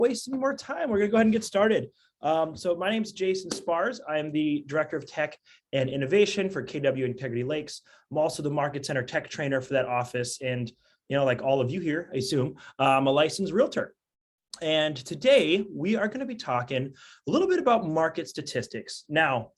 waste any more time. We're going to go ahead and get started. So my name is Jason Spars. I'm the Director of Tech and Innovation for KW Integrity Lakes. I'm also the Market Center Tech Trainer for that office. And, you know, like all of you here, I assume, I'm a licensed realtor. And today we are going to be talking a little bit about market statistics. Now,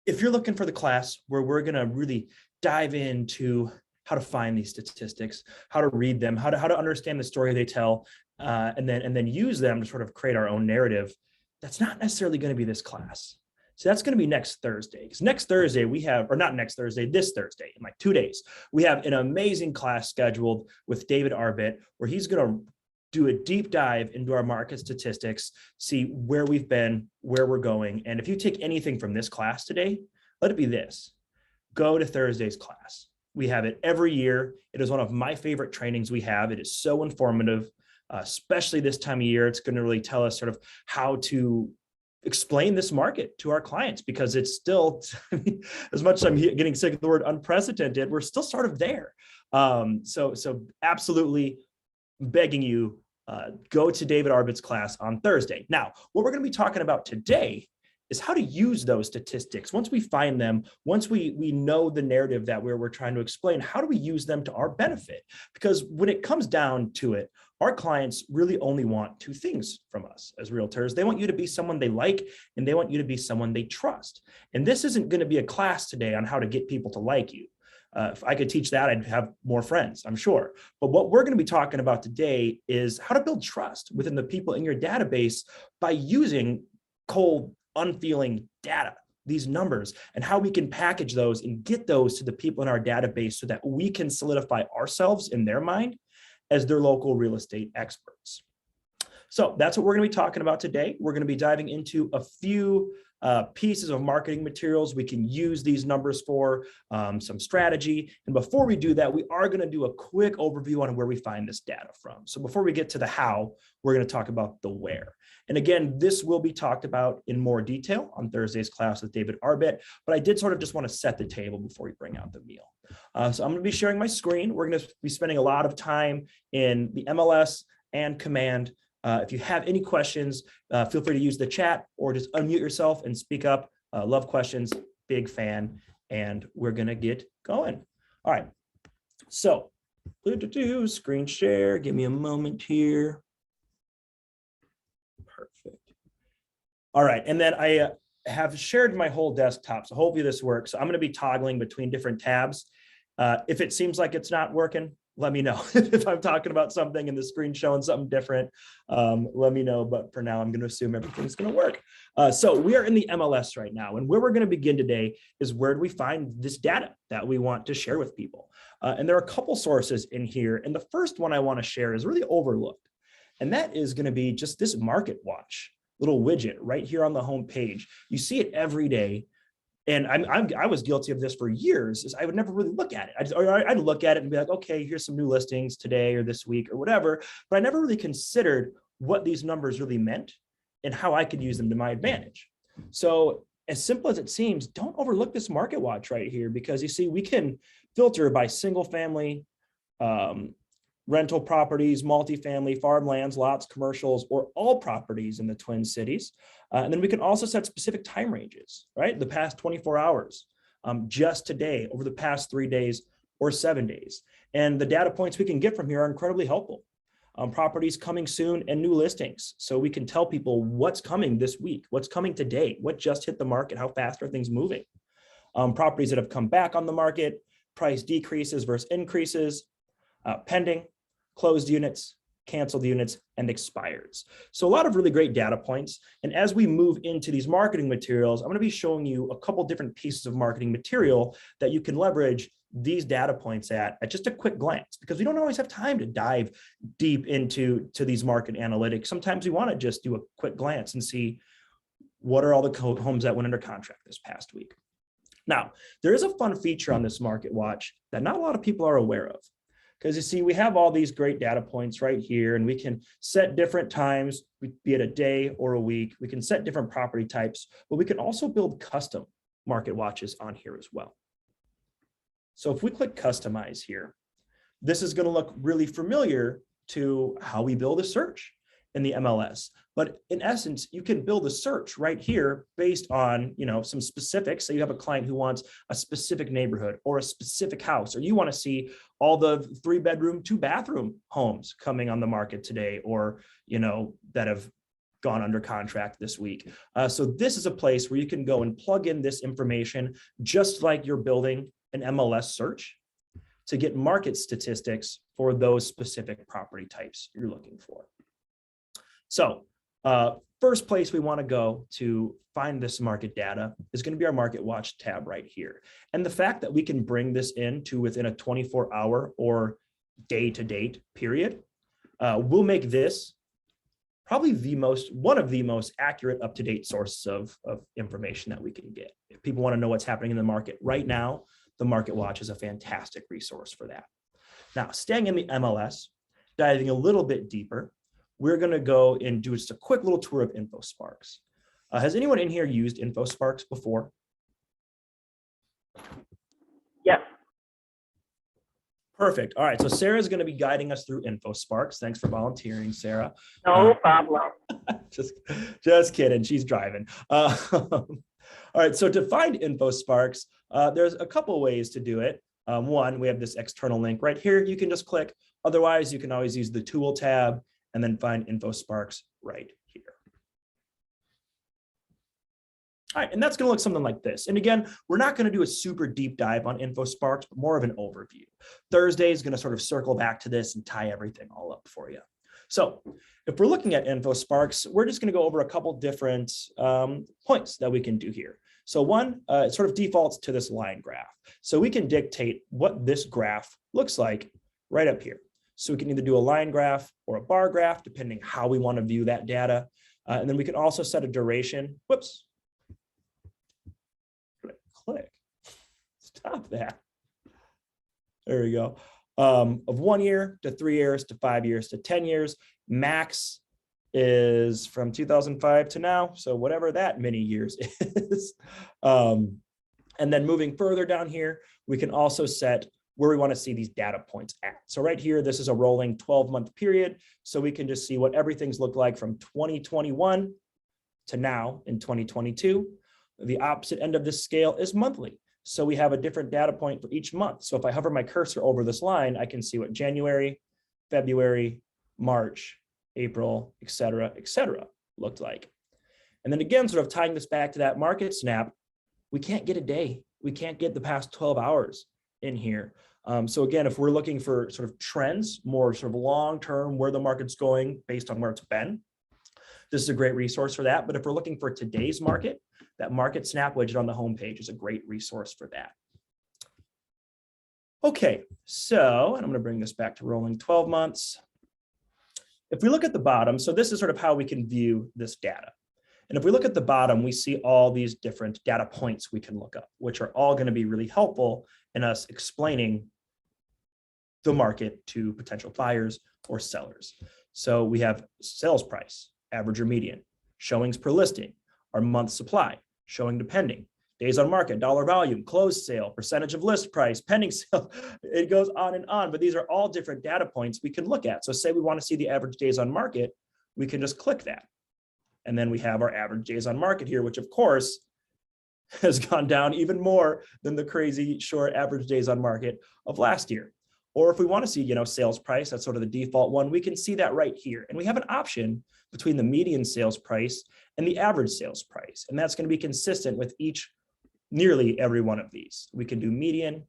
if you're looking for the class where we're going to really dive into how to find these statistics, how to read them, how to understand the story they tell, and then use them to sort of create our own narrative, that's not necessarily going to be this class. So that's going to be next Thursday. Because next Thursday we have, or not next Thursday, this Thursday, in like 2 days, we have an amazing class scheduled with David Arbit, where he's going to do a deep dive into our market statistics, see where we've been, where we're going. And if you take anything from this class today, let it be this: go to Thursday's class. We have it every year. It is one of my favorite trainings we have. It is so informative, especially this time of year. It's going to really tell us sort of how to explain this market to our clients, because it's still, as much as I'm getting sick of the word unprecedented, we're still sort of there. So absolutely begging you, go to David Arbit's class on Thursday. Now, what we're going to be talking about today is how to use those statistics. Once we find them, once we know the narrative that we're trying to explain, how do we use them to our benefit? Because when it comes down to it, our clients really only want two things from us as realtors. They want you to be someone they like, and they want you to be someone they trust. And this isn't going to be a class today on how to get people to like you. If I could teach that, I'd have more friends, I'm sure. But what we're going to be talking about today is how to build trust within the people in your database by using cold, unfeeling data, these numbers, and how we can package those and get those to the people in our database so that we can solidify ourselves in their mind as their local real estate experts. So that's what we're going to be talking about today. We're going to be diving into a few pieces of marketing materials we can use these numbers for, some strategy. And before we do that, we are going to do a quick overview on where we find this data from. So before we get to the how, we're going to talk about the where. And again, this will be talked about in more detail on Thursday's class with David Arbit, but I did sort of just want to set the table before we bring out the meal. So I'm going to be sharing my screen. We're going to be spending a lot of time in the MLS and Command. If you have any questions, feel free to use the chat or just unmute yourself and speak up. Love questions, big fan, and we're gonna get going. All right, so screen share, give me a moment here. Perfect. All right, and then I have shared my whole desktop, so hopefully this works. So I'm gonna be toggling between different tabs. If it seems like it's not working, let me know. If I'm talking about something and the screen showing something different, let me know. But for now, I'm going to assume everything's going to work. So we are in the MLS right now. And where we're going to begin today is where do we find this data that we want to share with people? And there are a couple sources in here. And the first one I want to share is really overlooked. And that is going to be just this Market Watch little widget right here on the home page. You see it every day. And I was guilty of this for years, is I would never really look at it. I'd look at it and be like, okay, here's some new listings today or this week or whatever, but I never really considered what these numbers really meant and how I could use them to my advantage. So as simple as it seems, don't overlook this Market Watch right here, because you see, we can filter by single family, rental properties, multifamily, farmlands, lots, commercials, or all properties in the Twin Cities. And then we can also set specific time ranges, right? The past 24 hours, just today, over the past 3 days or 7 days. And the data points we can get from here are incredibly helpful. Properties coming soon and new listings. So we can tell people what's coming this week, what's coming today, what just hit the market, how fast are things moving. Properties that have come back on the market, price decreases versus increases, pending, closed units, canceled units, and expireds. So a lot of really great data points. And as we move into these marketing materials, I'm going to be showing you a couple different pieces of marketing material that you can leverage these data points at just a quick glance, because we don't always have time to dive deep into these market analytics. Sometimes we want to just do a quick glance and see what are all the homes that went under contract this past week. Now, there is a fun feature on this Market Watch that not a lot of people are aware of. Because you see, we have all these great data points right here, and we can set different times, be it a day or a week. We can set different property types, but we can also build custom Market Watches on here as well. So if we click Customize here, this is going to look really familiar to how we build a search. in the MLS. But in essence, you can build a search right here based on, some specifics. So you have a client who wants a specific neighborhood or a specific house, or you want to see all the 3-bedroom, 2-bathroom homes coming on the market today, or, that have gone under contract this week. So this is a place where you can go and plug in this information, just like you're building an MLS search, to get market statistics for those specific property types you're looking for. So first place we want to go to find this market data is going to be our Market Watch tab right here. And the fact that we can bring this in to within a 24-hour or day-to-date period will make this probably one of the most accurate, up-to-date sources of information that we can get. If people want to know what's happening in the market right now, the Market Watch is a fantastic resource for that. Now, staying in the MLS, diving a little bit deeper, we're going to go and do just a quick little tour of InfoSparks. Has anyone in here used InfoSparks before? Yes. Perfect. All right. So Sarah's going to be guiding us through InfoSparks. Thanks for volunteering, Sarah. No problem. just kidding. She's driving. All right. So to find InfoSparks, there's a couple ways to do it. One, we have this external link right here. You can just click. Otherwise, you can always use the tool tab and then find InfoSparks right here. All right, and that's going to look something like this. And again, we're not going to do a super deep dive on InfoSparks, but more of an overview. Thursday is going to sort of circle back to this and tie everything all up for you. So if we're looking at InfoSparks, we're just going to go over a couple different points that we can do here. So one, it sort of defaults to this line graph. So we can dictate what this graph looks like right up here. So we can either do a line graph or a bar graph, depending how we want to view that data. And then we can also set a duration. Whoops. Click. Stop that. There we go. Of 1 year to 3 years to 5 years to 10 years. Max is from 2005 to now. So whatever that many years is. And then moving further down here, we can also set where we want to see these data points at. So right here, this is a rolling 12-month period. So we can just see what everything's looked like from 2021 to now in 2022. The opposite end of this scale is monthly. So we have a different data point for each month. So if I hover my cursor over this line, I can see what January, February, March, April, et cetera, looked like. And then again, sort of tying this back to that market snap, we can't get a day. We can't get the past 12 hours in here. So again, if we're looking for sort of trends, more sort of long-term, where the market's going based on where it's been, this is a great resource for that. But if we're looking for today's market, that market snap widget on the homepage is a great resource for that. Okay, so, and I'm going to bring this back to rolling 12 months. If we look at the bottom, so this is sort of how we can view this data. And if we look at the bottom, we see all these different data points we can look up, which are all going to be really helpful in us explaining the market to potential buyers or sellers. So we have sales price, average or median, showings per listing, our month supply, showing depending, days on market, dollar volume, closed sale, percentage of list price, pending sale. It goes on and on, but these are all different data points we can look at. So say we want to see the average days on market, we can just click that. And then we have our average days on market here, which of course has gone down even more than the crazy short average days on market of last year. Or if we want to see, sales price, that's sort of the default one, we can see that right here. And we have an option between the median sales price and the average sales price. And that's going to be consistent with nearly every one of these. We can do median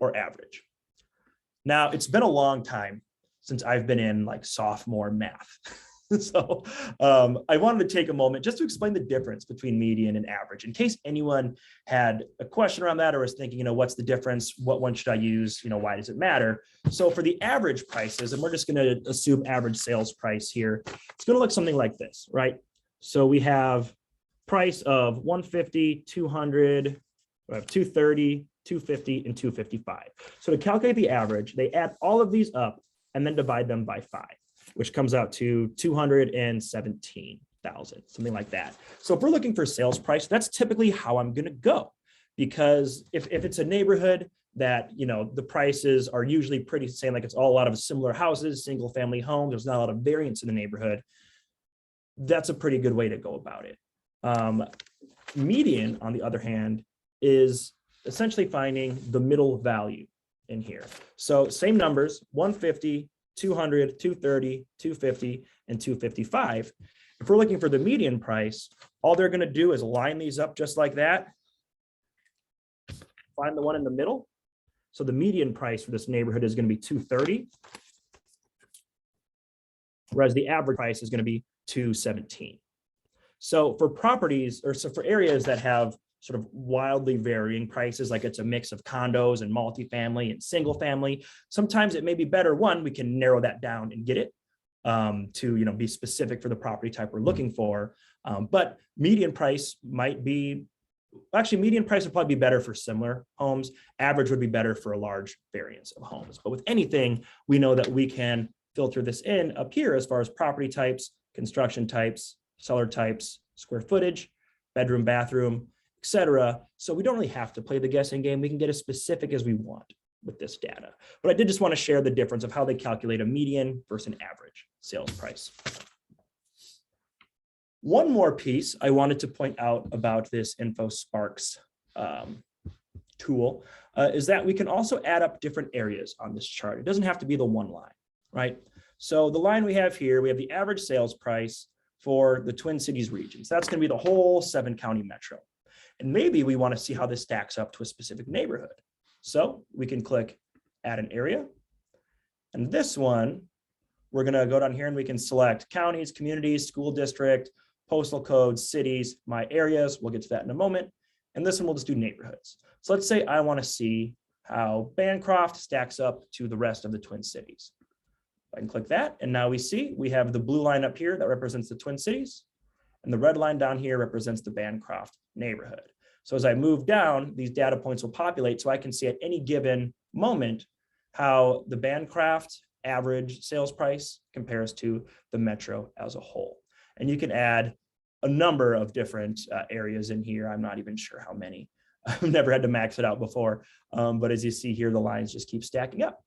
or average. Now, it's been a long time since I've been in like sophomore math. So I wanted to take a moment just to explain the difference between median and average in case anyone had a question around that or was thinking, what's the difference? What one should I use? Why does it matter? So for the average prices, and we're just going to assume average sales price here, it's going to look something like this, right? So we have price of 150, 200, we have 230, 250, and 255. So to calculate the average, they add all of these up and then divide them by 5. Which comes out to 217,000, something like that. So if we're looking for sales price, that's typically how I'm going to go, because if it's a neighborhood that, the prices are usually pretty the same, like it's all a lot of similar houses, single family homes, there's not a lot of variance in the neighborhood, that's a pretty good way to go about it. Median, on the other hand, is essentially finding the middle value in here. So same numbers, 150, 200, 230, 250, and 255. If we're looking for the median price, all they're going to do is line these up just like that. Find the one in the middle. So the median price for this neighborhood is going to be 230, whereas the average price is going to be 217. So for properties, or so for areas that have sort of wildly varying prices, like it's a mix of condos and multifamily and single family, sometimes it may be better, one, we can narrow that down and get it to be specific for the property type we're looking for. But median price might be, actually median price would probably be better for similar homes. Average would be better for a large variance of homes. But with anything, we know that we can filter this in up here as far as property types, construction types, seller types, square footage, bedroom, bathroom, etc. So we don't really have to play the guessing game. We can get as specific as we want with this data. But I did just want to share the difference of how they calculate a median versus an average sales price. One more piece I wanted to point out about this InfoSparks tool is that we can also add up different areas on this chart. It doesn't have to be the one line, right? So the line we have here, we have the average sales price for the Twin Cities regions. That's going to be the whole 7-county metro. And maybe we want to see how this stacks up to a specific neighborhood. So we can click add an area. And this one, we're going to go down here and we can select counties, communities, school district, postal codes, cities, my areas. We'll get to that in a moment. And this one we'll just do neighborhoods. So let's say I want to see how Bancroft stacks up to the rest of the Twin Cities. I can click that, and now we see we have the blue line up here that represents the Twin Cities, and the red line down here represents the Bancroft neighborhood. So as I move down, these data points will populate so I can see at any given moment how the Bancroft average sales price compares to the metro as a whole. And you can add a number of different areas in here. I'm not even sure how many. I've never had to max it out before, but as you see here, the lines just keep stacking up.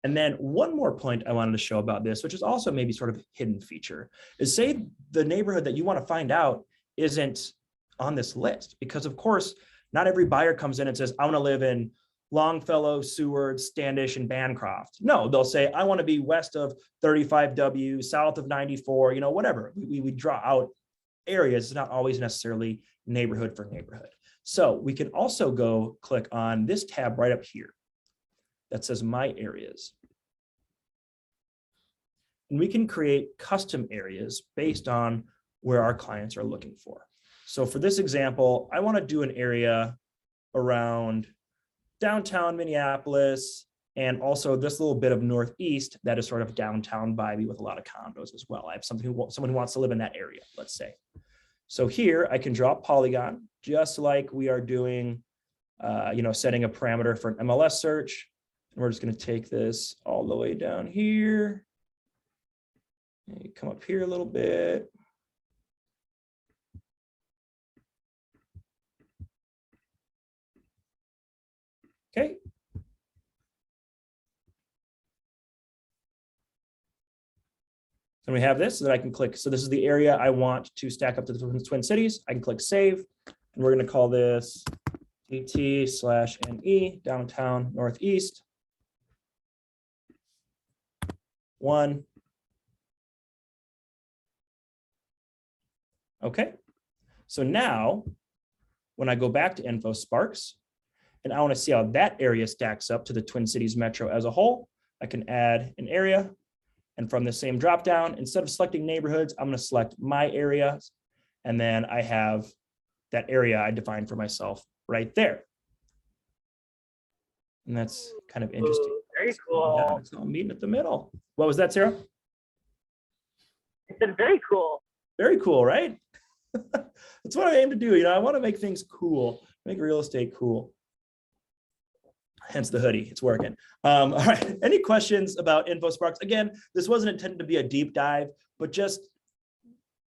And then one more point I wanted to show about this, which is also maybe sort of a hidden feature, is say the neighborhood that you want to find out isn't on this list, because of course, not every buyer comes in and says, I want to live in Longfellow, Seward, Standish, and Bancroft. No, they'll say, I want to be west of 35W, south of 94, whatever. We draw out areas. It's not always necessarily neighborhood for neighborhood. So we can also go click on this tab right up here that says My Areas. And we can create custom areas based on where our clients are looking for. So for this example, I want to do an area around downtown Minneapolis and also this little bit of northeast that is sort of downtown vibey with a lot of condos as well. I have someone who wants to live in that area, let's say. So here I can draw a polygon just like we are doing, setting a parameter for an MLS search. And we're just going to take this all the way down here. And you come up here a little bit. Okay. So we have this so that I can click. So this is the area I want to stack up to the Twin Cities. I can click save, and we're going to call this DT/NE downtown northeast 1. Okay. So now when I go back to InfoSparks and I want to see how that area stacks up to the Twin Cities metro as a whole, I can add an area. And from the same dropdown, instead of selecting neighborhoods, I'm going to select my area. And then I have that area I defined for myself right there. And that's kind of interesting. Ooh, very cool. It's all meeting at the middle. What was that, Sarah? I said very cool. Very cool, right? That's what I aim to do. I want to make things cool, make real estate cool. Hence the hoodie, it's working. All right, any questions about InfoSparks? Again, this wasn't intended to be a deep dive, but just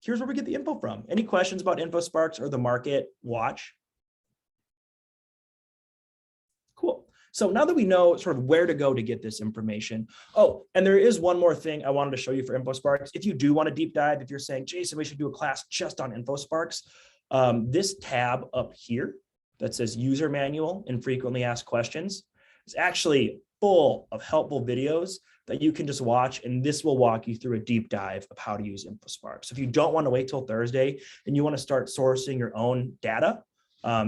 here's where we get the info from. Any questions about InfoSparks or the market watch? Cool. So now that we know sort of where to go to get this information. Oh, and there is one more thing I wanted to show you for InfoSparks. If you do want to deep dive, if you're saying, Jason, we should do a class just on InfoSparks, this tab up here that says user manual and frequently asked questions is actually full of helpful videos that you can just watch, and this will walk you through a deep dive of how to use InfoSparks. So if you don't want to wait till Thursday and you want to start sourcing your own data,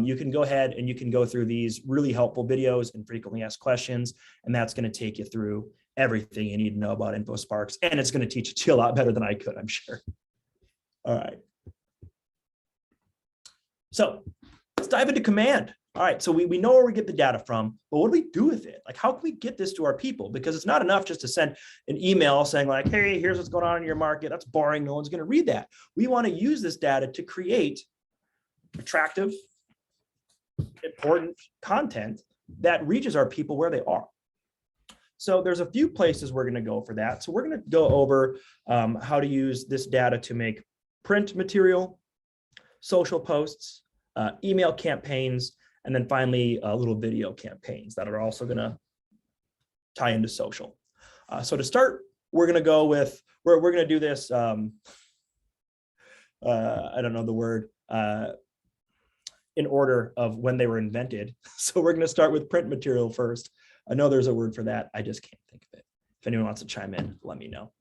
you can go ahead and you can go through these really helpful videos and frequently asked questions, and that's going to take you through everything you need to know about InfoSparks, and it's going to teach it to you a lot better than I could, I'm sure. All right. So let's dive into Command. All right, so we know where we get the data from, but what do we do with it? Like, how can we get this to our people? Because it's not enough just to send an email saying like, hey, here's what's going on in your market. That's boring. No one's going to read that. We want to use this data to create attractive, important content that reaches our people where they are. So there's a few places we're going to go for that. So we're going to go over how to use this data to make print material, social posts, email campaigns, and then finally little video campaigns that are also going to tie into social. So to start, we're going to go with, we're going to do this, I don't know the word, in order of when they were invented. So we're going to start with print material first. I know there's a word for that. I just can't think of it. If anyone wants to chime in, let me know.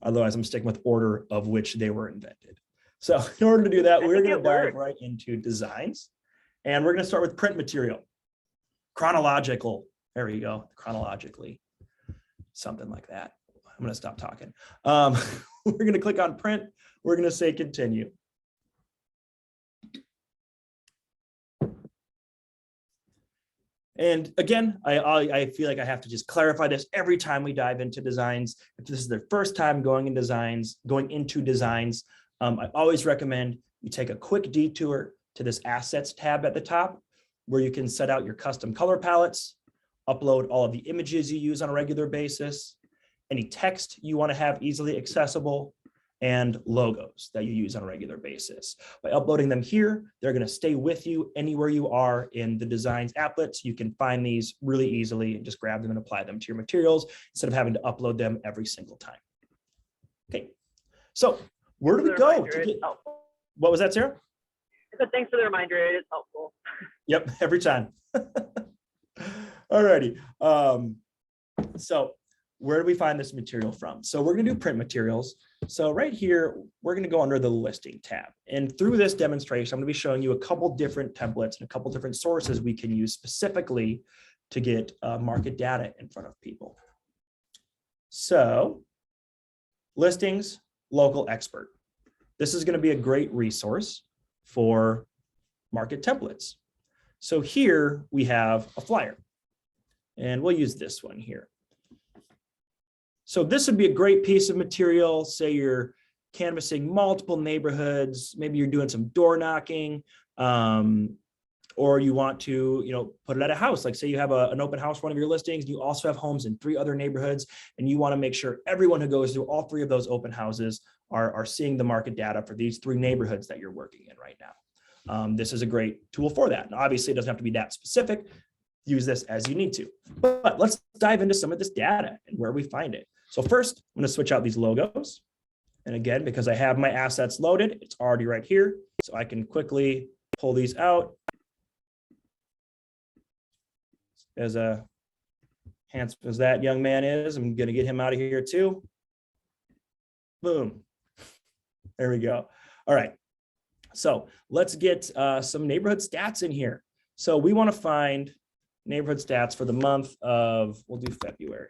Otherwise, I'm sticking with order of which they were invented. So in order to do that, we're going to dive right into designs. And we're going to start with print material. Chronological. There we go. Chronologically. Something like that. I'm going to stop talking. We're going to click on print. We're going to say continue. And again, I feel like I have to just clarify this every time we dive into designs. If this is their first time going into designs, I always recommend you take a quick detour to this assets tab at the top, where you can set out your custom color palettes, upload all of the images you use on a regular basis, any text you want to have easily accessible, and logos that you use on a regular basis. By uploading them here, they're going to stay with you anywhere you are in the designs applet. So you can find these really easily and just grab them and apply them to your materials instead of having to upload them every single time. Okay, so where do we go to get, what was that, Sarah? I said, thanks for the reminder. It is helpful. Yep, every time. All righty. So where do we find this material from? So we're going to do print materials. So right here, we're going to go under the listing tab. And through this demonstration, I'm going to be showing you a couple different templates and a couple different sources we can use specifically to get market data in front of people. So listings, local expert. This is going to be a great resource for market templates. So here we have a flyer, and we'll use this one here. So this would be a great piece of material. Say you're canvassing multiple neighborhoods, maybe you're doing some door knocking, or you want to, put it at a house. Like say you have an open house for one of your listings, you also have homes in 3 other neighborhoods, and you want to make sure everyone who goes through all 3 of those open houses are seeing the market data for these 3 neighborhoods that you're working in right now. This is a great tool for that. Now, obviously, it doesn't have to be that specific. Use this as you need to. But let's dive into some of this data and where we find it. So first, I'm going to switch out these logos. And again, because I have my assets loaded, it's already right here. So I can quickly pull these out. As handsome as that young man is, I'm going to get him out of here too. Boom. There we go. All right. So let's get some neighborhood stats in here. So we want to find neighborhood stats for the month of, we'll do February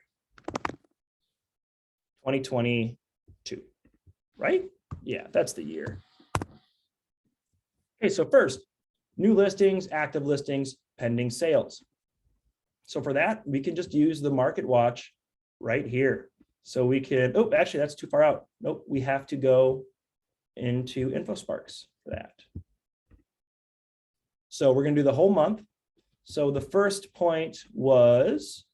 2022, right? Yeah, that's the year. Okay, so first, new listings, active listings, pending sales. So for that, we can just use the Market Watch right here. So we can, oh, actually that's too far out. Nope, we have to go into InfoSparks for that. So we're going to do the whole month. So the first point was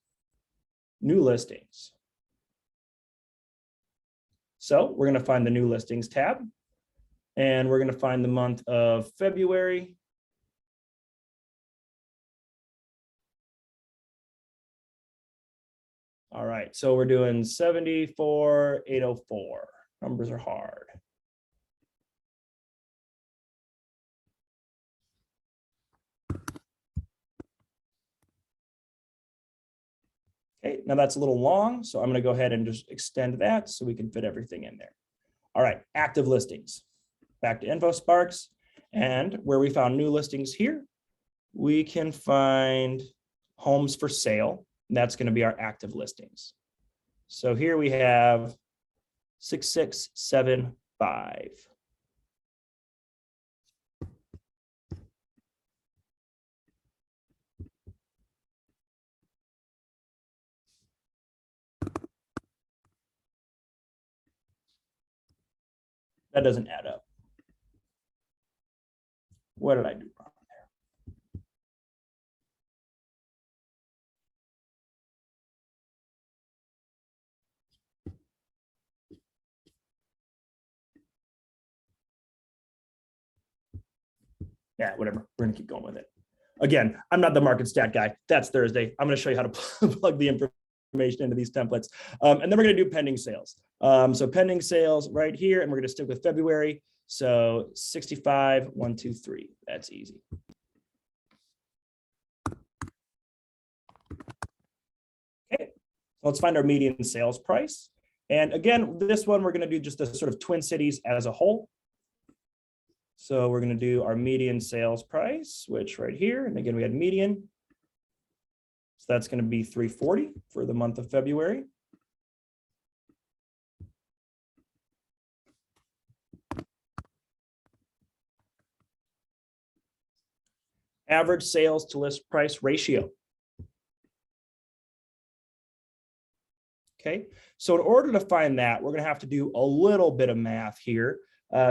new listings. So we're going to find the new listings tab, and we're going to find the month of February. All right, so we're doing 74,804. Numbers are hard. Okay, now that's a little long, so I'm going to go ahead and just extend that so we can fit everything in there. All right, active listings. Back to InfoSparks, and where we found new listings here, we can find homes for sale, and that's going to be our active listings. So here we have 6675. That doesn't add up. What did I do wrong there? Yeah, whatever. We're going to keep going with it. Again, I'm not the market stat guy. That's Thursday. I'm going to show you how to plug the information into these templates. And then we're going to do pending sales. So pending sales right here, and we're going to stick with February. So 65,123. That's easy. Okay, so let's find our median sales price. And again, this one, we're going to do just the sort of Twin Cities as a whole. So we're going to do our median sales price, which right here, and again, we had median. So that's going to be 340 for the month of February. Average sales to list price ratio. Okay, so in order to find that, we're going to have to do a little bit of math here.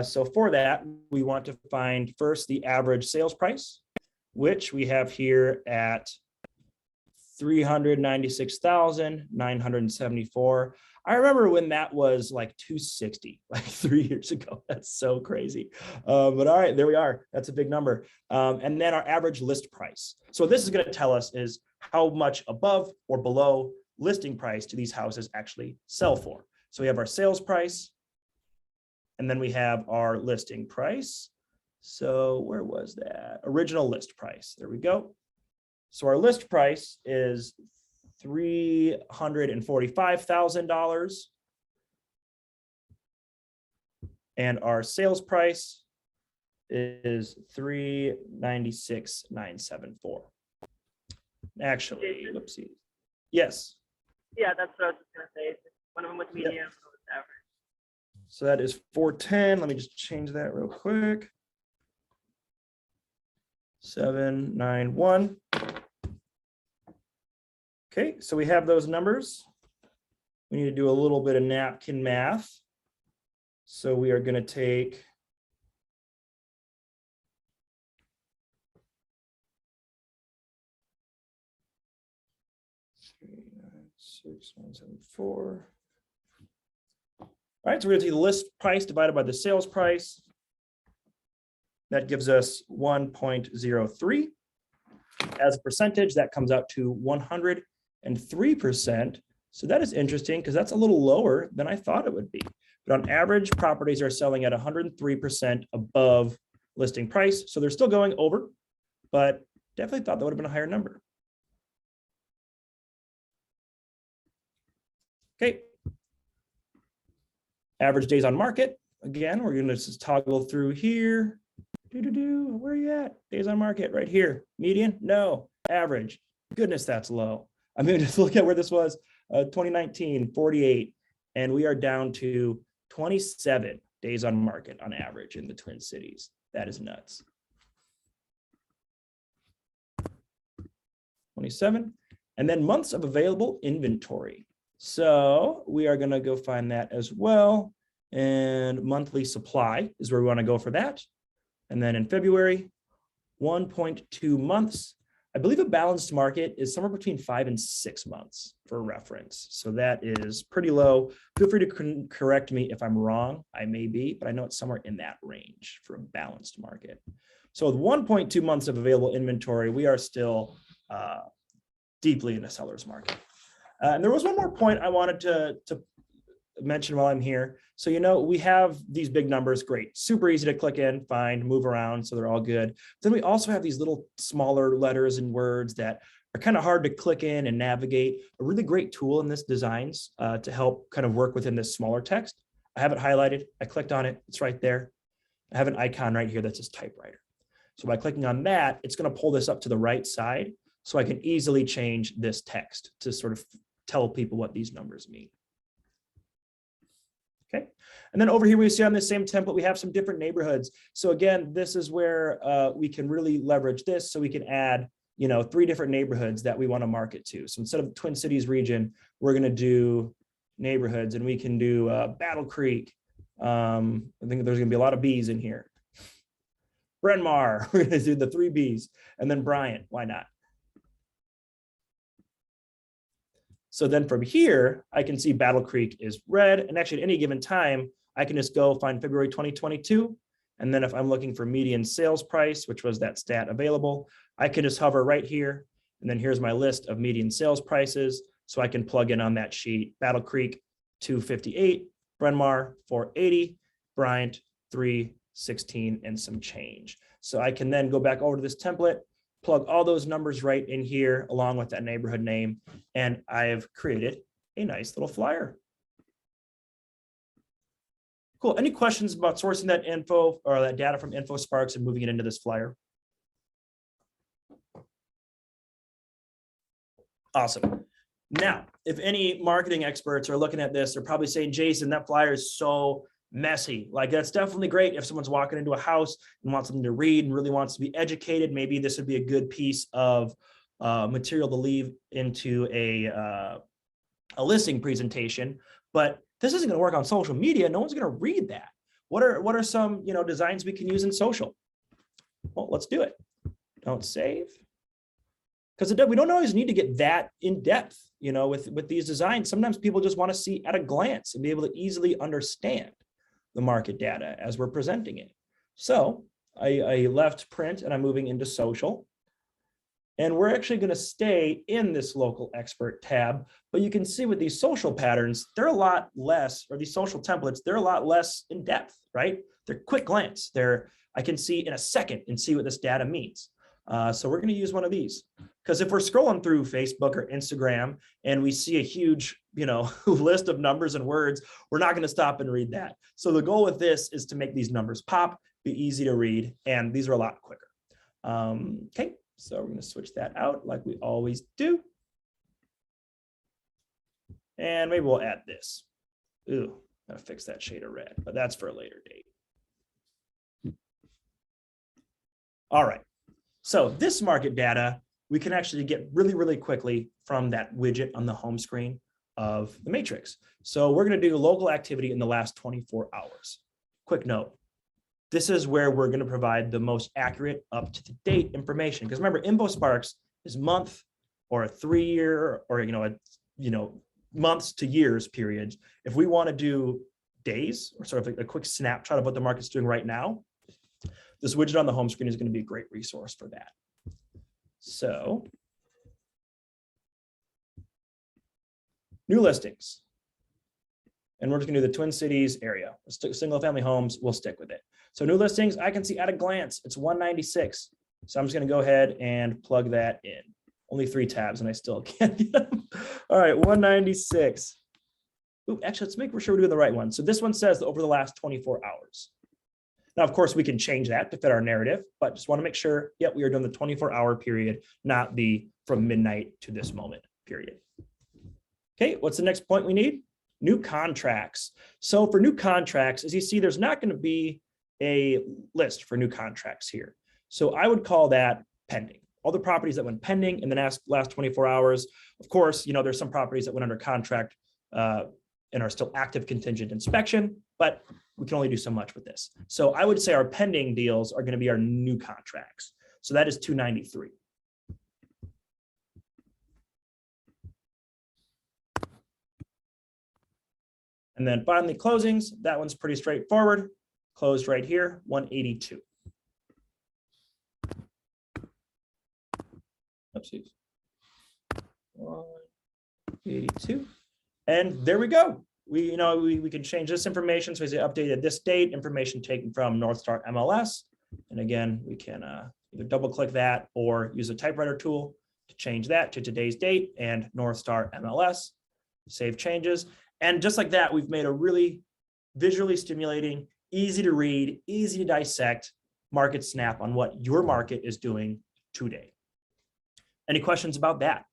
So for that, we want to find first the average sales price, which we have here at 396,974. I remember when that was like 260, like 3 years ago. That's so crazy. But all right, there we are. That's a big number. And then our average list price. So what this is going to tell us is how much above or below listing price do these houses actually sell for. So we have our sales price, and then we have our listing price. So where was that? Original list price. There we go. So our list price is $345,000. And our sales price is $396,974. Actually, whoopsie. Yes. Yeah, that's what I was just going to say. One of them was medium, Yep. one was average. So that is 410. Let me just change that real quick. 791. Okay, so we have those numbers. We need to do a little bit of napkin math. So we are going to take six, 174. All right, so we're going to take the list price divided by the sales price. That gives us 1.03. As a percentage, that comes out to 103%. So that is interesting because that's a little lower than I thought it would be. But on average, properties are selling at 103% above listing price. So they're still going over, but definitely thought that would have been a higher number. Okay. Average days on market. Again, we're going to just toggle through here. Where are you at? Days on market right here. Median? No. Average. Goodness, that's low. I mean, just look at where this was. 2019, 48. And we are down to 27 days on market on average in the Twin Cities. That is nuts. 27. And then months of available inventory. So we are going to go find that as well. And monthly supply is where we want to go for that. And then in February, 1.2 months. I believe a balanced market is somewhere between 5 and 6 months for reference. So that is pretty low. Feel free to correct me if I'm wrong. I may be, but I know it's somewhere in that range for a balanced market. So with 1.2 months of available inventory, we are still deeply in a seller's market. And there was one more point I wanted to mention while I'm here. So, we have these big numbers, great, super easy to click in, find, move around, so they're all good. Then we also have these little smaller letters and words that are kind of hard to click in and navigate. A really great tool in this designs to help kind of work within this smaller text. I have it highlighted. I clicked on it. It's right there. I have an icon right here that says typewriter. So by clicking on that, it's going to pull this up to the right side so I can easily change this text to sort of tell people what these numbers mean. Okay, and then over here we see on this same template, we have some different neighborhoods. So again, this is where we can really leverage this. So we can add, 3 different neighborhoods that we want to market to. So instead of Twin Cities region, we're going to do neighborhoods, and we can do Battle Creek. I think there's going to be a lot of B's in here. Bryn Mawr, we're going to do the 3 B's, and then Bryant, why not? So then from here, I can see Battle Creek is red. And actually at any given time, I can just go find February 2022. And then if I'm looking for median sales price, which was that stat available, I can just hover right here. And then here's my list of median sales prices. So I can plug in on that sheet, Battle Creek, 258, Bryn Mawr, 480, Bryant, 316, and some change. So I can then go back over to this template, plug all those numbers right in here along with that neighborhood name, and I have created a nice little flyer. Cool. Any questions about sourcing that info or that data from InfoSparks and moving it into this flyer? Awesome. Now, if any marketing experts are looking at this, they're probably saying, Jason, that flyer is so messy. Like, that's definitely great if someone's walking into a house and wants something to read and really wants to be educated. Maybe this would be a good piece of material to leave into a listing presentation. But this isn't going to work on social media. No one's going to read that. What are some designs we can use in social? Well, let's do it. Don't save. Because we don't always need to get that in depth, with these designs. Sometimes people just want to see at a glance and be able to easily understand the market data as we're presenting it. So I left print and I'm moving into social. And we're actually going to stay in this local expert tab, but you can see with these social patterns, they're a lot less, or these social templates, they're a lot less in depth, right? They're quick glance. I can see in a second and see what this data means. So we're going to use one of these, because if we're scrolling through Facebook or Instagram and we see a huge, list of numbers and words, we're not going to stop and read that. So the goal with this is to make these numbers pop, be easy to read, and these are a lot quicker. Okay, so we're going to switch that out like we always do. And maybe we'll add this. Ooh, gotta fix that shade of red, but that's for a later date. All right. So this market data, we can actually get really, really quickly from that widget on the home screen of the matrix. So we're going to do local activity in the last 24 hours. Quick note. This is where we're going to provide the most accurate up-to-date information. Because remember, InfoSparks is month or a 3-year or, months to years periods. If we want to do days or sort of like a quick snapshot of what the market's doing right now, this widget on the home screen is going to be a great resource for that. So, new listings. And we're just gonna do the Twin Cities area. Single family homes, we'll stick with it. So new listings, I can see at a glance, it's 196. So I'm just gonna go ahead and plug that in. Only 3 tabs and I still can't get them. All right, 196. Ooh, actually, let's make sure we're doing the right one. So this one says over the last 24 hours. Now, of course, we can change that to fit our narrative, but just want to make sure, yep, we are doing the 24-hour period, not the from midnight to this moment period. Okay, what's the next point we need? New contracts. So for new contracts, as you see, there's not going to be a list for new contracts here. So I would call that pending. All the properties that went pending in the last 24 hours. Of course, there's some properties that went under contract and are still active contingent inspection, but we can only do so much with this. So I would say our pending deals are going to be our new contracts. So that is 293. And then finally closings, that one's pretty straightforward. Closed right here, 182. Oopsies. 1, 82. And there we go. We can change this information. So we say updated this date, information taken from North Star MLS. And again, we can either double click that or use a typewriter tool to change that to today's date and North Star MLS, save changes. And just like that, we've made a really visually stimulating, easy to read, easy to dissect market snap on what your market is doing today. Any questions about that?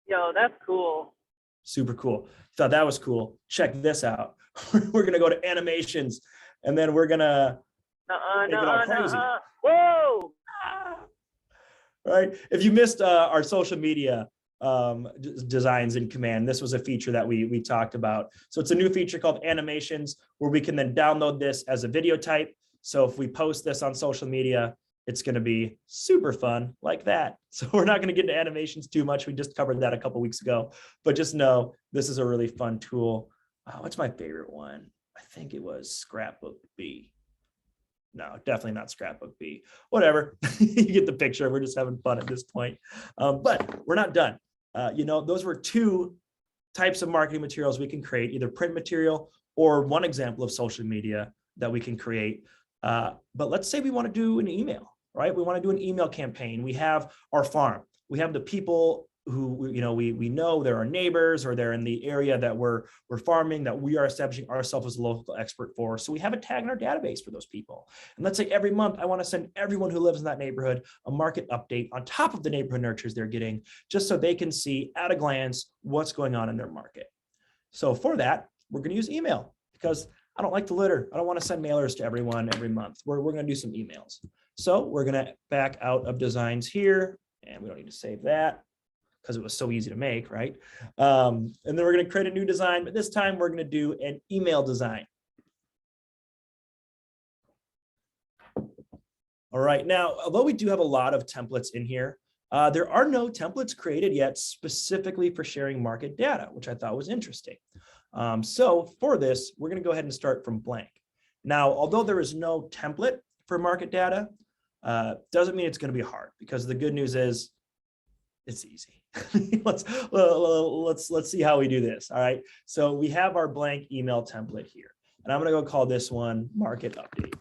Yo, that's cool. Super cool. Thought that was cool. Check this out. We're going to go to animations and then we're going to make it all crazy. Whoa. Right. If you missed our social media designs in Command, this was a feature that we talked about. So it's a new feature called animations where we can then download this as a video type. So if we post this on social media, it's going to be super fun like that. So we're not going to get into animations too much. We just covered that a couple of weeks ago, but just know this is a really fun tool. What's my favorite one? I think it was Scrapbook B. No, definitely not Scrapbook B. Whatever, you get the picture. We're just having fun at this point, but we're not done. Those were two types of marketing materials we can create, either print material or one example of social media that we can create. But let's say we want to do an email, right? We want to do an email campaign. We have our farm. We have the people who, we know they're our neighbors or they're in the area that we're farming, that we are establishing ourselves as a local expert for. So we have a tag in our database for those people. And let's say every month I want to send everyone who lives in that neighborhood a market update on top of the neighborhood nurtures they're getting, just so they can see at a glance what's going on in their market. So for that, we're going to use email because I don't like to litter. I don't want to send mailers to everyone every month. We're going to do some emails. So we're going to back out of designs here, and we don't need to save that because it was so easy to make, right? And then we're going to create a new design, but this time we're going to do an email design. All right, now, although we do have a lot of templates in here, there are no templates created yet specifically for sharing market data, which I thought was interesting. So for this, we're going to go ahead and start from blank. Now, although there is no template for market data, doesn't mean it's going to be hard, because the good news is it's easy. let's see how we do this. All right. So we have our blank email template here, and I'm going to go call this one market update.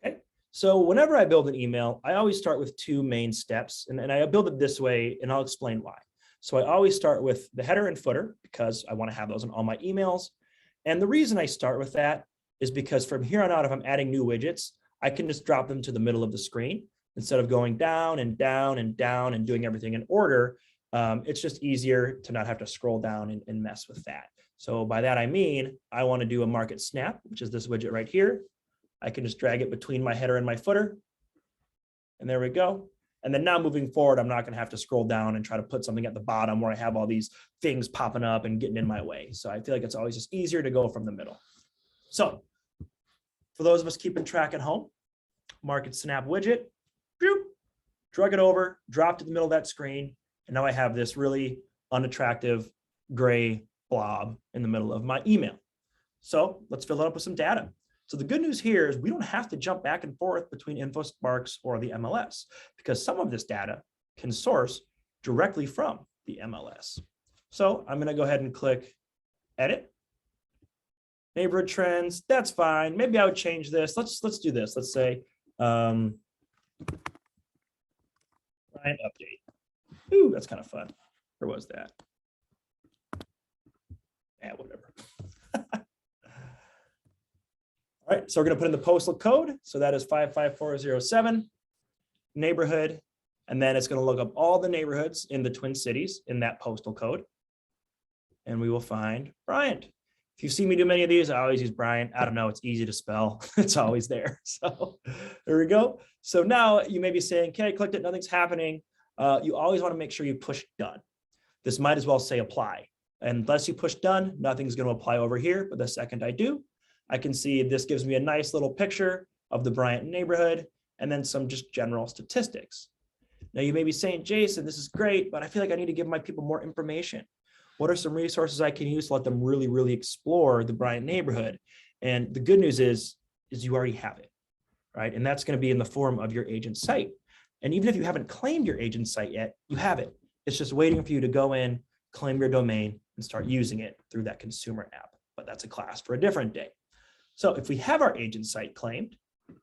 Okay. So whenever I build an email, I always start with two main steps, and I build it this way, and I'll explain why. So I always start with the header and footer because I want to have those in all my emails. And the reason I start with that is because from here on out, if I'm adding new widgets, I can just drop them to the middle of the screen instead of going down and down and down and doing everything in order. It's just easier to not have to scroll down and mess with that. So by that, I mean, I want to do a market snap, which is this widget right here. I can just drag it between my header and my footer. And there we go. And then now moving forward, I'm not going to have to scroll down and try to put something at the bottom where I have all these things popping up and getting in my way. So I feel like it's always just easier to go from the middle. So for those of us keeping track at home, market snap widget, drag it over, drop to the middle of that screen. And now I have this really unattractive gray blob in the middle of my email. So let's fill it up with some data. So the good news here is we don't have to jump back and forth between InfoSparks or the MLS, because some of this data can source directly from the MLS. So I'm going to go ahead and click edit. Neighborhood trends, that's fine. Maybe I would change this. Let's do this. Let's say Ryan update. Ooh, that's kind of fun. Where was that? Yeah, whatever. All right, so we're going to put in the postal code. So that is 55407, neighborhood, and then it's going to look up all the neighborhoods in the Twin Cities in that postal code. And we will find Bryant. If you see me do many of these, I always use Bryant. I don't know, it's easy to spell. It's always there. So there we go. So now you may be saying, okay, I clicked it, nothing's happening. You always want to make sure you push done. This might as well say apply. Unless you push done, nothing's going to apply over here. But the second I do, I can see this gives me a nice little picture of the Bryant neighborhood and then some just general statistics. Now you may be saying, Jason, this is great, but I feel like I need to give my people more information. What are some resources I can use to let them really, really explore the Bryant neighborhood? And the good news is you already have it. right? And that's going to be in the form of your agent site. And even if you haven't claimed your agent site yet, you have it. It's just waiting for you to go in, claim your domain, and start using it through that consumer app. But that's a class for a different day. So if we have our agent site claimed,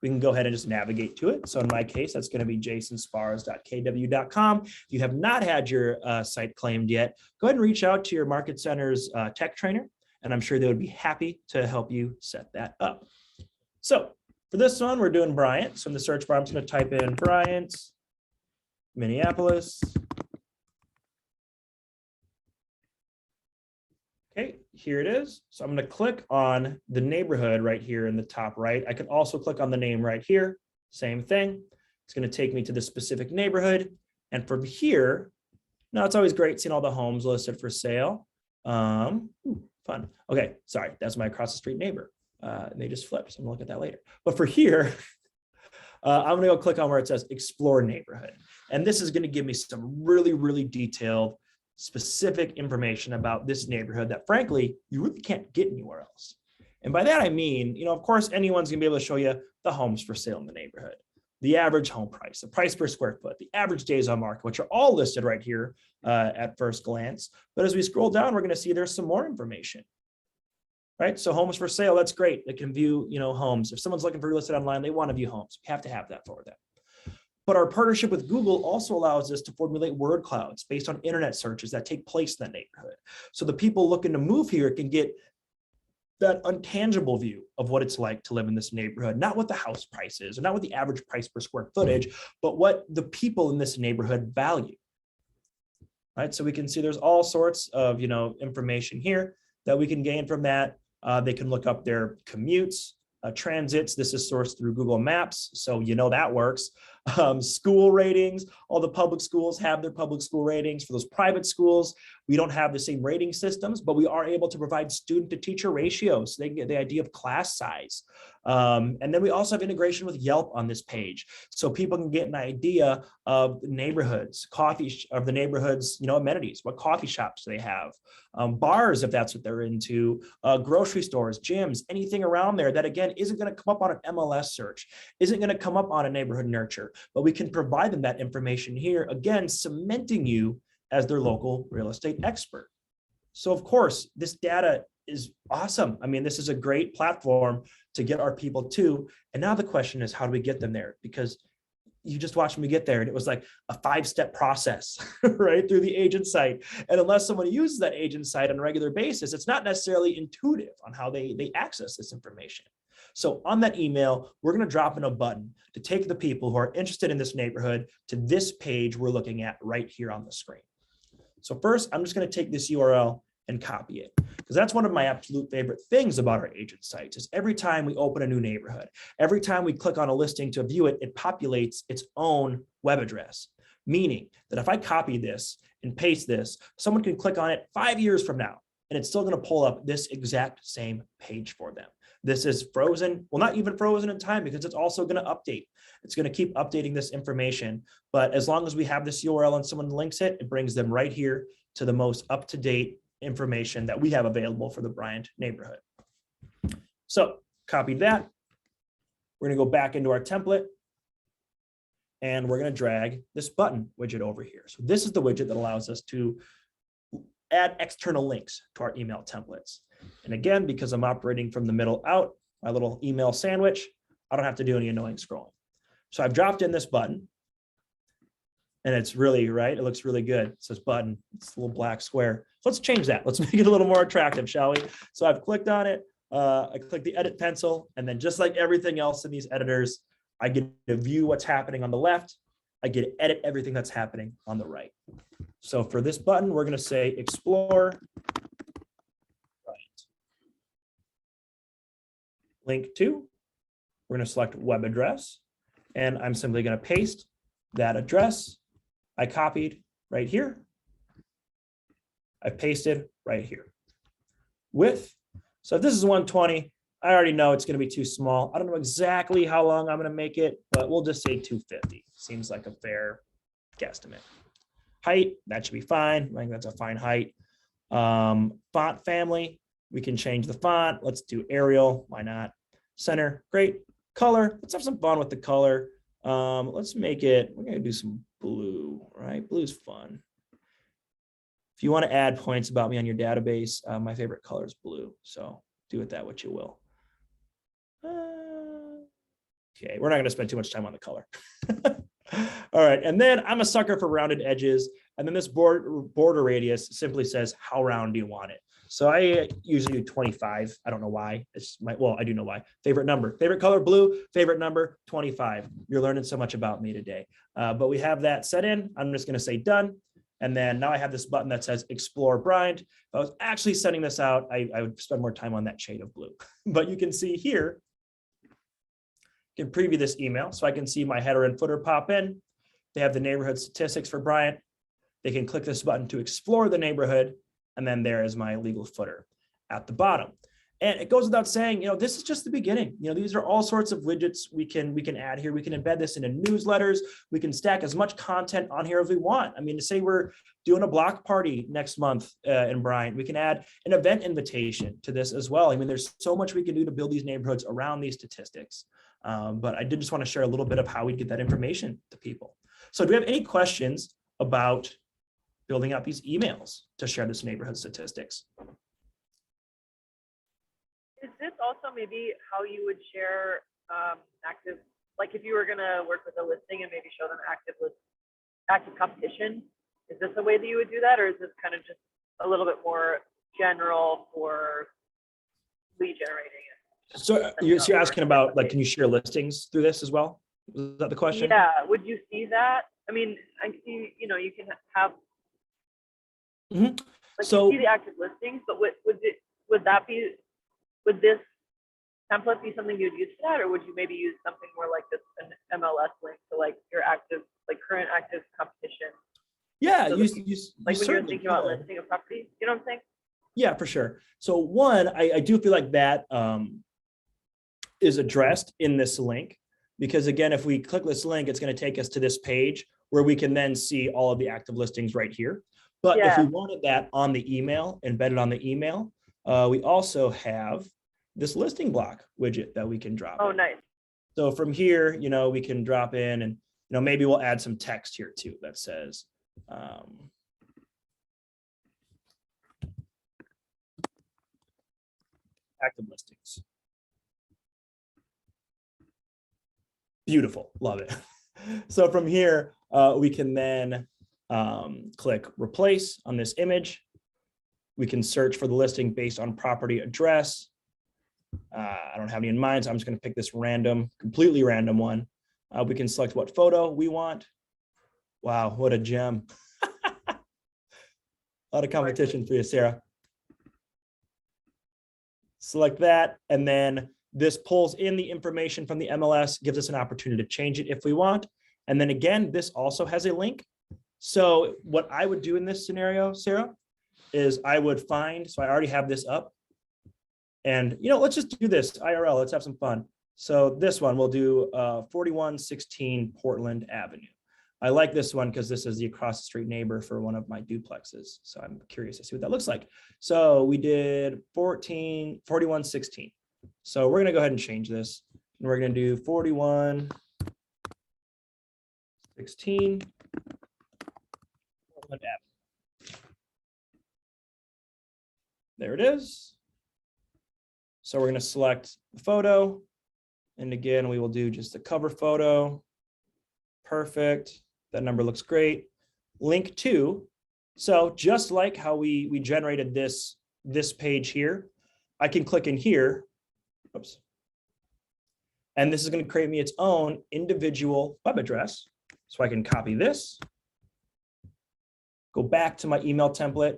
we can go ahead and just navigate to it. So in my case, that's going to be jasonspars.kw.com. If you have not had your site claimed yet, go ahead and reach out to your Market Center's tech trainer, and I'm sure they would be happy to help you set that up. So for this one, we're doing Bryant. So in the search bar, I'm just going to type in Bryant, Minneapolis. Okay, here it is. So I'm going to click on the neighborhood right here in the top right. I can also click on the name right here. Same thing. It's going to take me to the specific neighborhood. And from here, now it's always great seeing all the homes listed for sale. Fun. Okay, sorry, that's my across the street neighbor. They just flipped, so I'm gonna look at that later. But for here, I'm gonna go click on where it says Explore Neighborhood. And this is gonna give me some really, really detailed, specific information about this neighborhood that frankly, you really can't get anywhere else. And by that, I mean, of course, anyone's gonna be able to show you the homes for sale in the neighborhood, the average home price, the price per square foot, the average days on market, which are all listed right here at first glance. But as we scroll down, we're gonna see there's some more information. Right, so homes for sale, that's great. They can view, homes. If someone's looking for real estate online, they want to view homes. We have to have that for them. But our partnership with Google also allows us to formulate word clouds based on internet searches that take place in that neighborhood. So the people looking to move here can get that intangible view of what it's like to live in this neighborhood, not what the house price is, or not what the average price per square footage, but what the people in this neighborhood value. Right, so we can see there's all sorts of, information here that we can gain from that. They can look up their commutes, transits. This is sourced through Google Maps, so that works. School ratings, all the public schools have their public school ratings. For those private schools, we don't have the same rating systems, but we are able to provide student to teacher ratios. So they can get the idea of class size. And then we also have integration with Yelp on this page. So people can get an idea of neighborhoods, of the neighborhoods, amenities, what coffee shops they have, bars, if that's what they're into, grocery stores, gyms, anything around there that again, isn't going to come up on an MLS search, isn't going to come up on a neighborhood nurture, but we can provide them that information here, again, cementing you as their local real estate expert. So of course, this data is awesome. I mean, this is a great platform to get our people to. And now the question is, how do we get them there? Because you just watched me get there and it was like a 5-step process, right, through the agent site. And unless someone uses that agent site on a regular basis, it's not necessarily intuitive on how they access this information. So on that email, we're going to drop in a button to take the people who are interested in this neighborhood to this page we're looking at right here on the screen. So first, I'm just going to take this URL and copy it, because that's one of my absolute favorite things about our agent sites is every time we open a new neighborhood, every time we click on a listing to view it, it populates its own web address, meaning that if I copy this and paste this, someone can click on it 5 years from now, and it's still going to pull up this exact same page for them. This is frozen, well, not even frozen in time because it's also going to update. It's going to keep updating this information. But as long as we have this URL and someone links it, it brings them right here to the most up-to-date information that we have available for the Bryant neighborhood. So copied that. We're going to go back into our template and we're going to drag this button widget over here. So this is the widget that allows us to add external links to our email templates. And again, because I'm operating from the middle out, my little email sandwich, I don't have to do any annoying scrolling. So I've dropped in this button and it's really, right, it looks really good. It says button, it's a little black square. So let's change that. Let's make it a little more attractive, shall we? So I've clicked on it. I click the edit pencil, and then just like everything else in these editors, I get to view what's happening on the left. I get to edit everything that's happening on the right. So for this button, we're going to say explore. Right. Link to. We're going to select web address, and I'm simply going to paste that address I copied right here. I pasted right here. Width. So if this is 120, I already know it's going to be too small. I don't know exactly how long I'm going to make it, but we'll just say 250. Seems like a fair guesstimate. Height, that should be fine. I think that's a fine height. Font family, we can change the font. Let's do Arial. Why not? Center, great. color. Let's have some fun with the color. Let's make it, we're gonna do some blue, right? Blue's fun. If you want to add points about me on your database, my favorite color is blue. So do with that what you will. Okay, we're not gonna spend too much time on the color. All right, and then I'm a sucker for rounded edges. And then this border radius simply says, how round do you want it? So I usually do 25. I don't know why. Well, I do know why. Favorite number, favorite color, blue, favorite number, 25. You're learning so much about me today. But we have that set in. I'm just gonna say done. And then now I have this button that says Explore Bryant. If I was actually sending this out, I would spend more time on that shade of blue. But you can see here, you can preview this email. So I can see my header and footer pop in. They have the neighborhood statistics for Bryant. They can click this button to explore the neighborhood. And then there is my legal footer at the bottom. And it goes without saying, this is just the beginning. These are all sorts of widgets we can add here. We can embed this into newsletters. We can stack as much content on here as we want. I mean, to say we're doing a block party next month in Bryant, we can add an event invitation to this as well. I mean, there's so much we can do to build these neighborhoods around these statistics. But I did just want to share a little bit of how we get that information to people. So do we have any questions about building out these emails to share this neighborhood statistics? Is this also maybe how you would share active, like if you were going to work with a listing and maybe show them active competition, is this a way that you would do that? Or is this kind of just a little bit more general for lead generating? So you're asking about, like, can you share listings through this as well? Is that the question? Yeah, would you see that? I mean, I see, you can have, Mm-hmm. like, So you see the active listings, but would this template be something you'd use for that, or would you maybe use something more like this, an MLS link to like your active, like current active competition? yeah, So you like when you're certainly thinking about could. listing a property, you know what I'm saying? Yeah, for sure. So one, I do feel like that is addressed in this link, because again, if we click this link, it's going to take us to this page where we can then see all of the active listings right here. But if we wanted that on the email, embedded on the email, we also have this listing block widget that we can drop. Oh, in. nice. So from here, we can drop in and, maybe we'll add some text here too that says, active listings. Beautiful, love it. So from here, we can then click replace on this image. We can search for the listing based on property address. I don't have any in mind, so I'm just going to pick this completely random one. We can select what photo we want. Wow, what a gem. A lot of competition for you, Sarah. Select that, and then this pulls in the information from the MLS, gives us an opportunity to change it if we want. And then again, this also has a link. So what I would do in this scenario, Sarah, is I would find, so I already have this up. And, let's just do this IRL. Let's have some fun. So this one, we'll do 4116 Portland Avenue. I like this one because this is the across the street neighbor for one of my duplexes. So I'm curious to see what that looks like. So we did 4116. So we're going to go ahead and change this. And we're going to do 4116 Portland Avenue. There it is. So we're going to select the photo. And again, we will do just a cover photo. Perfect. That number looks great. Link to. So just like how we generated this page here, I can click in here. Oops. And this is going to create me its own individual web address. So I can copy this, go back to my email template,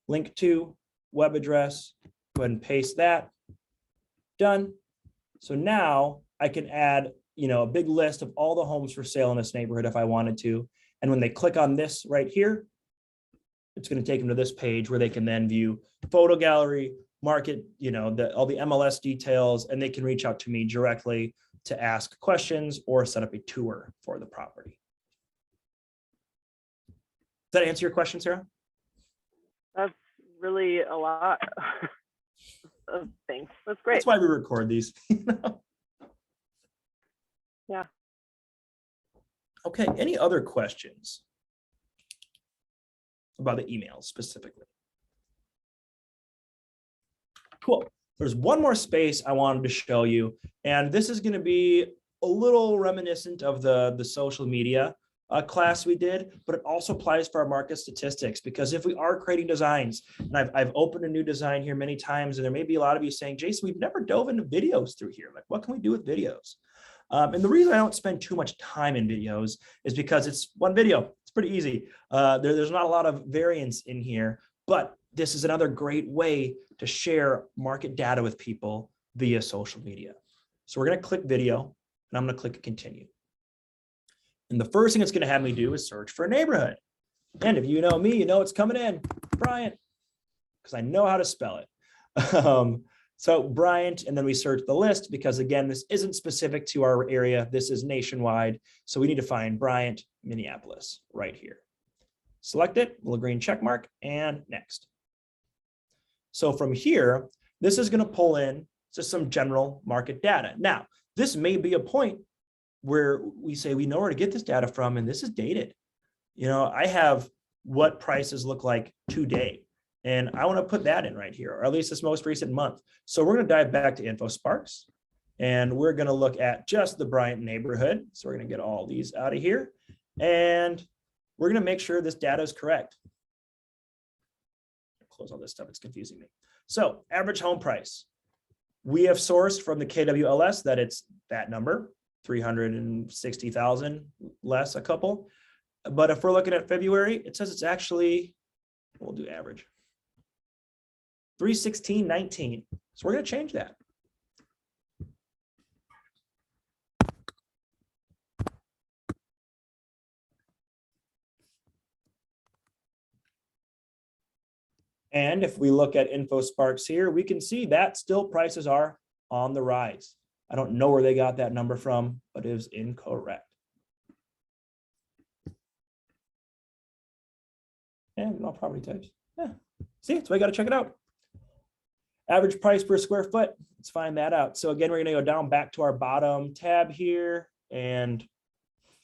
link to web address, go ahead and paste that. Done. So now I can add, a big list of all the homes for sale in this neighborhood if I wanted to. And when they click on this right here, it's going to take them to this page where they can then view photo gallery, market, all the MLS details, and they can reach out to me directly to ask questions or set up a tour for the property. Does that answer your question, Sarah? That's really a lot of things. That's great. That's why we record these. Yeah. Okay, any other questions about the emails specifically? Cool. There's one more space I wanted to show you, and this is going to be a little reminiscent of the social media class we did, but it also applies for our market statistics, because if we are creating designs, and I've opened a new design here many times, and there may be a lot of you saying, Jason, we've never dove into videos through here. Like, what can we do with videos? And the reason I don't spend too much time in videos is because it's one video. It's pretty easy. There's not a lot of variance in here, but this is another great way to share market data with people via social media. So we're going to click video, and I'm going to click continue. And the first thing it's going to have me do is search for a neighborhood. And if you know me, you know it's coming in, Bryant, because I know how to spell it. So Bryant, and then we search the list, because again, this isn't specific to our area. This is nationwide. So we need to find Bryant, Minneapolis right here. Select it, little green check mark, and next. So from here, this is going to pull in just some general market data. Now, this may be a point where we say we know where to get this data from, and this is dated. You know, I have what prices look like today, and I want to put that in right here, or at least this most recent month. So we're going to dive back to InfoSparks, and we're going to look at just the Bryant neighborhood. So we're going to get all these out of here, and we're going to make sure this data is correct. Close all this stuff, it's confusing me. So average home price. We have sourced from the KWLS that it's that number, 360,000 less a couple. But if we're looking at February, it says it's actually, we'll do average, 316.19. So we're going to change that. And if we look at InfoSparks here, we can see that still prices are on the rise. I don't know where they got that number from, but it is incorrect. And all property types. Yeah. See, so I got to check it out. Average price per square foot. Let's find that out. So again, we're going to go down back to our bottom tab here, and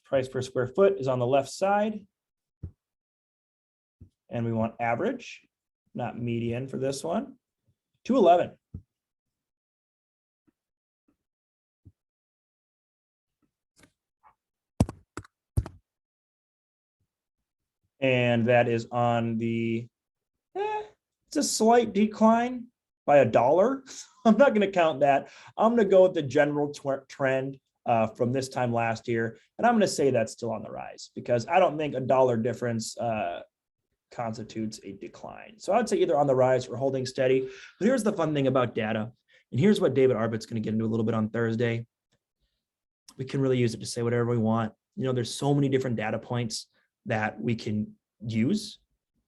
price per square foot is on the left side. And we want average, not median for this one, 211. And that is on the, it's a slight decline by $1. I'm not going to count that. I'm going to go with the general trend from this time last year. And I'm going to say that's still on the rise, because I don't think $1 difference constitutes a decline. So I'd say either on the rise or holding steady. But here's the fun thing about data. And here's what David Arbit's going to get into a little bit on Thursday. We can really use it to say whatever we want. You know, there's so many different data points that we can use,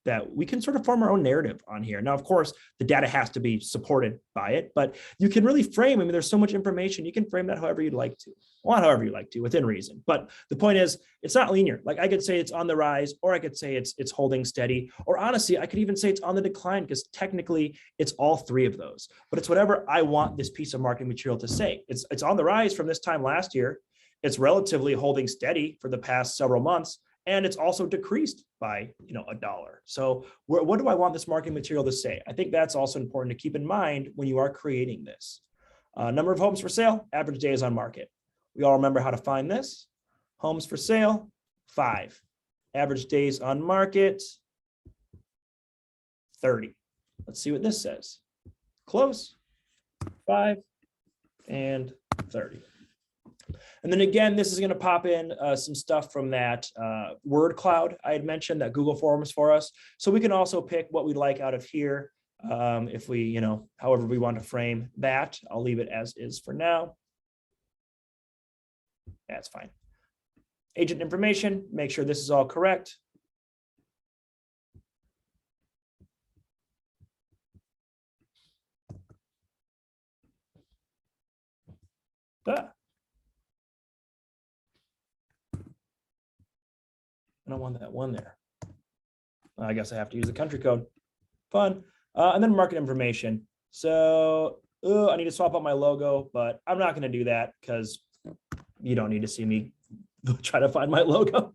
that we can sort of form our own narrative on here. Now, of course, the data has to be supported by it, but you can really frame, I mean, there's so much information, you can frame that however you'd like to. Well, not however you like to, within reason. But the point is, it's not linear. Like, I could say it's on the rise, or I could say it's holding steady, or honestly, I could even say it's on the decline, because technically it's all three of those. But it's whatever I want this piece of marketing material to say. It's on the rise from this time last year. It's relatively holding steady for the past several months. And it's also decreased by, $1. So what do I want this marketing material to say? I think that's also important to keep in mind when you are creating this. Number of homes for sale, average days on market. We all remember how to find this. Homes for sale, 5. Average days on market, 30. Let's see what this says. Close, 5 and 30. And then again, this is going to pop in some stuff from that word cloud I had mentioned that Google forms for us. So we can also pick what we'd like out of here. If we, however we want to frame that, I'll leave it as is for now. That's fine. Agent information, make sure this is all correct. I don't want that one there. I guess I have to use the country code. Fun. And then market information. So I need to swap out my logo, but I'm not going to do that because you don't need to see me try to find my logo.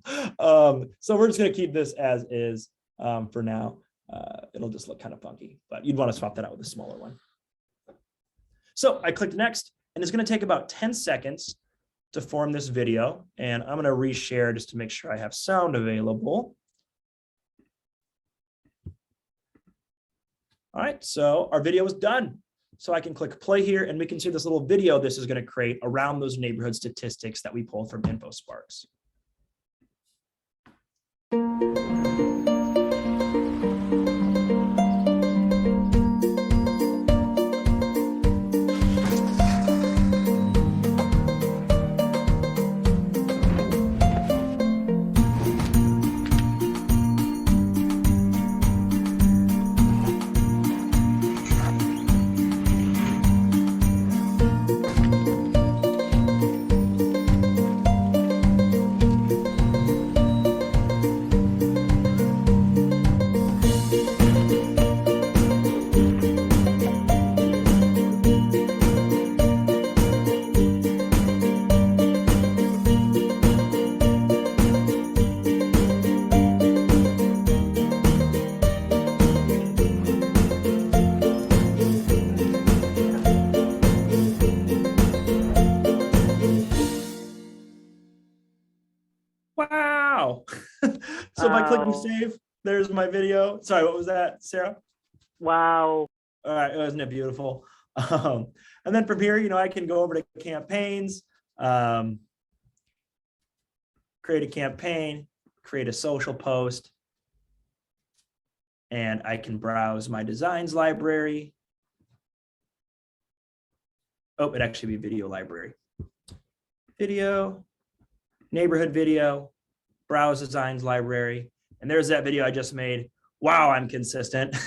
So we're just going to keep this as is for now. It'll just look kind of funky, but you'd want to swap that out with a smaller one. So I clicked next, and it's going to take about 10 seconds to form this video. And I'm going to reshare just to make sure I have sound available. All right, so our video is done. So I can click play here, and we can see this little video this is going to create around those neighborhood statistics that we pulled from InfoSparks. Wow. So if I click and save, there's my video. Sorry, what was that, Sarah? Wow. All right, wasn't it beautiful? And then from here, I can go over to campaigns, create a campaign, create a social post, and I can browse my designs library. Oh, it'd actually be video library. Video, neighborhood video, browse designs library. And there's that video I just made. Wow, I'm consistent.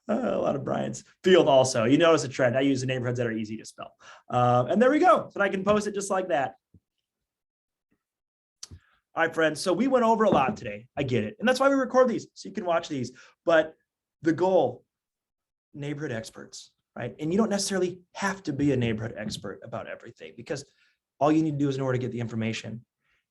A lot of Brian's. Field also. You notice a trend. I use the neighborhoods that are easy to spell. And there we go. So I can post it just like that. All right, friends. So we went over a lot today. I get it. And that's why we record these, so you can watch these. But the goal, neighborhood experts, right? And you don't necessarily have to be a neighborhood expert about everything, because all you need to do is know where to get the information.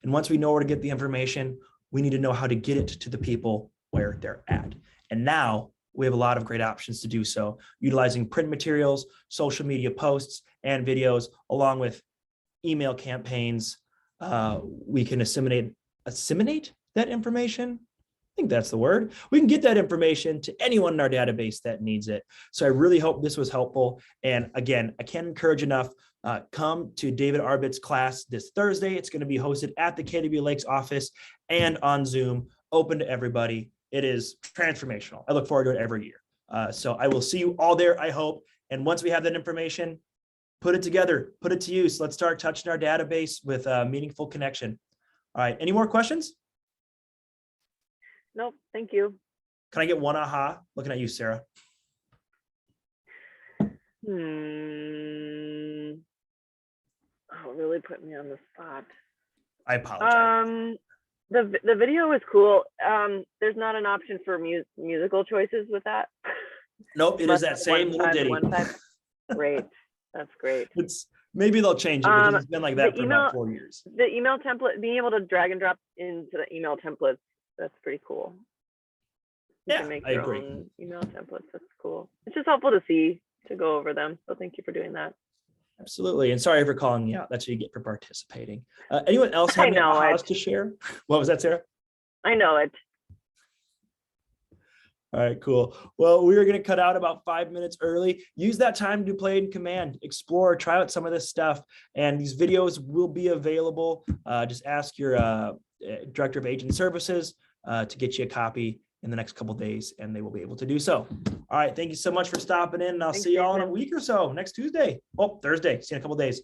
And once we know where to get the information, we need to know how to get it to the people where they're at. And now we have a lot of great options to do so, utilizing print materials, social media posts, and videos, along with email campaigns. We can assimilate that information. I think that's the word. We can get that information to anyone in our database that needs it. So I really hope this was helpful. And again, I can't encourage enough, come to David Arbit's class this Thursday. It's going to be hosted at the KW Lakes office and on Zoom, open to everybody. It is transformational. I look forward to it every year. So I will see you all there, I hope. And once we have that information, put it together, put it to use. Let's start touching our database with a meaningful connection. All right, any more questions? Nope, thank you. Can I get one aha? Looking at you, Sarah. Oh, really put me on the spot. I apologize. The video is cool. There's not an option for musical choices with that. Nope, it is that same little ditty. Great, that's great. Maybe they'll change it, because it's been like that for about 4 years. The email template, being able to drag and drop into the email templates, that's pretty cool. You can make your own email templates. That's cool. It's just helpful to see, to go over them. So thank you for doing that. Absolutely. And sorry for calling you out. That's what you get for participating. Anyone else have any ahas to share? What was that, Sarah? I know it. All right, cool. Well, we are going to cut out about 5 minutes early. Use that time to play in command, explore, try out some of this stuff. And these videos will be available. Just ask your Director of Agent Services to get you a copy in the next couple of days, and they will be able to do so. All right, thank you so much for stopping in, and I'll see you all in a week or so, next Tuesday. Oh, Thursday. See you in a couple of days.